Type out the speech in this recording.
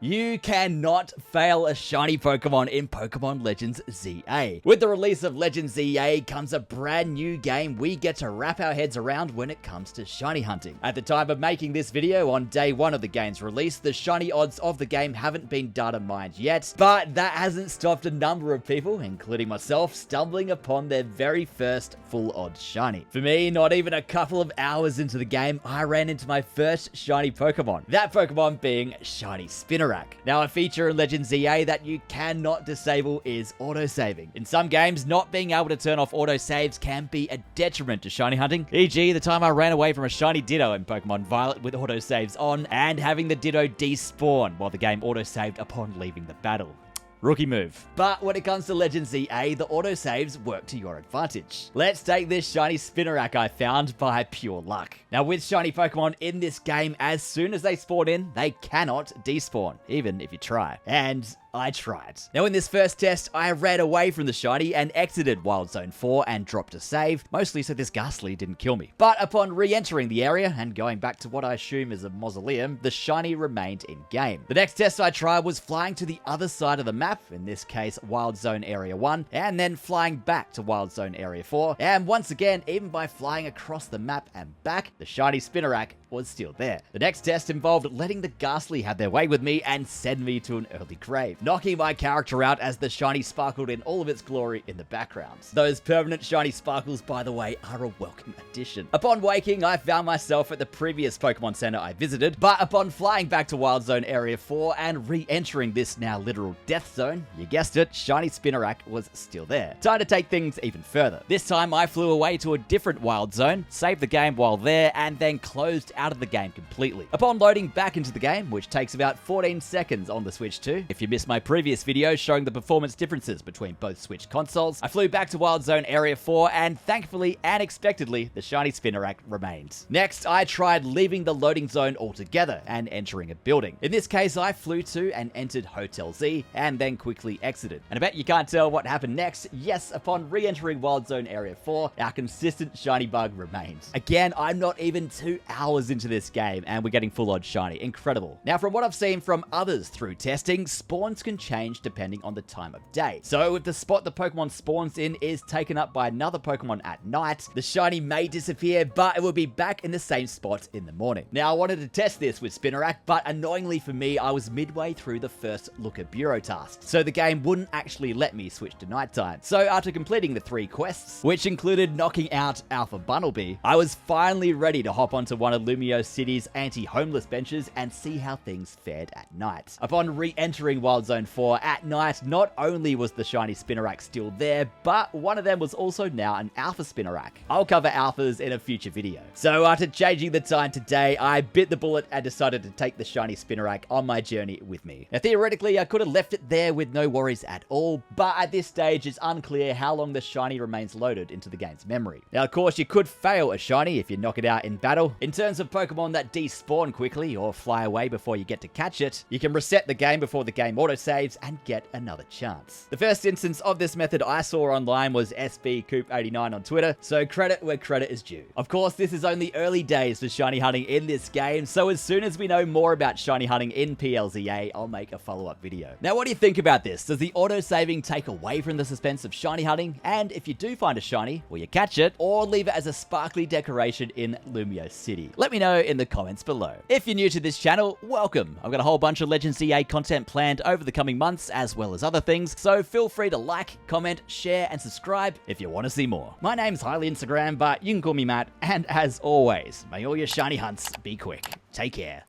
You cannot fail a shiny Pokemon in Pokemon Legends ZA. With the release of Legends ZA comes a brand new game we get to wrap our heads around when it comes to shiny hunting. At the time of making this video, on day one of the game's release, the shiny odds of the game haven't been data mined yet, but that hasn't stopped a number of people, including myself, stumbling upon their very first full odds shiny. For me, not even a couple of hours into the game, I ran into my first shiny Pokemon. That Pokemon being Shiny Spinarak. Now, a feature in Legends ZA that you cannot disable is autosaving. In some games, not being able to turn off autosaves can be a detriment to shiny hunting, e.g. the time I ran away from a shiny Ditto in Pokemon Violet with autosaves on, and having the Ditto despawn while the game autosaved upon leaving the battle. Rookie move. But when it comes to Legends ZA, the autosaves work to your advantage. Let's take this shiny Spinarak I found by pure luck. Now, with shiny Pokemon in this game, as soon as they spawn in, they cannot despawn, even if you try. And I tried. Now, in this first test, I ran away from the shiny and exited Wild Zone 4 and dropped a save, mostly so this Ghastly didn't kill me. But upon re-entering the area and going back to what I assume is a mausoleum, the shiny remained in-game. The next test I tried was flying to the other side of the map, in this case Wild Zone Area 1, and then flying back to Wild Zone Area 4, and once again, even by flying across the map and back, the shiny Spinarak was still there. The next test involved letting the Ghastly have their way with me and send me to an early grave, knocking my character out as the shiny sparkled in all of its glory in the background. Those permanent shiny sparkles, by the way, are a welcome addition. Upon waking, I found myself at the previous Pokemon Center I visited, but upon flying back to Wild Zone Area 4 and re-entering this now literal death zone, you guessed it, shiny Spinarak was still there. Time to take things even further. This time I flew away to a different Wild Zone, saved the game while there, and then closed out of the game completely. Upon loading back into the game, which takes about 14 seconds on the Switch 2, if you missed my previous video showing the performance differences between both Switch consoles, I flew back to Wild Zone Area 4 and thankfully and expectedly, the shiny Spinarak remained. Next, I tried leaving the loading zone altogether and entering a building. In this case, I flew to and entered Hotel Z and then quickly exited. And I bet you can't tell what happened next. Yes, upon re-entering Wild Zone Area 4, our consistent shiny bug remained. Again, I'm not even 2 hours into this game and we're getting full odds shiny. Incredible. Now, from what I've seen from others through testing, spawns can change depending on the time of day. So if the spot the Pokemon spawns in is taken up by another Pokemon at night, the shiny may disappear, but it will be back in the same spot in the morning. Now, I wanted to test this with Spinarak, but annoyingly for me, I was midway through the first Looker Bureau task, so the game wouldn't actually let me switch to nighttime. So after completing the 3 quests, which included knocking out Alpha Bunnelby, I was finally ready to hop onto one of Lumio City's anti-homeless benches and see how things fared at night. Upon re-entering Wild Zone 4 at night, not only was the shiny Spinarak still there, but one of them was also now an Alpha Spinarak. I'll cover Alphas in a future video. So after changing the time today, I bit the bullet and decided to take the shiny Spinarak on my journey with me. Now theoretically, I could have left it there with no worries at all, but at this stage, it's unclear how long the shiny remains loaded into the game's memory. Now, of course, you could fail a shiny if you knock it out in battle. In terms of Pokemon that despawn quickly or fly away before you get to catch it, you can reset the game before the game autosaves and get another chance. The first instance of this method I saw online was SBCoop89 on Twitter, so credit where credit is due. Of course, this is only early days for shiny hunting in this game, so as soon as we know more about shiny hunting in PLZA, I'll make a follow-up video. Now, what do you think about this? Does the autosaving take away from the suspense of shiny hunting? And if you do find a shiny, will you catch it or leave it as a sparkly decoration in Lumio City? Let me know in the comments below. If you're new to this channel, welcome. I've got a whole bunch of Legends ZA content planned over the coming months, as well as other things, so feel free to like, comment, share, and subscribe if you want to see more. My name's highly Instagram, but you can call me Matt, and as always, may all your shiny hunts be quick. Take care.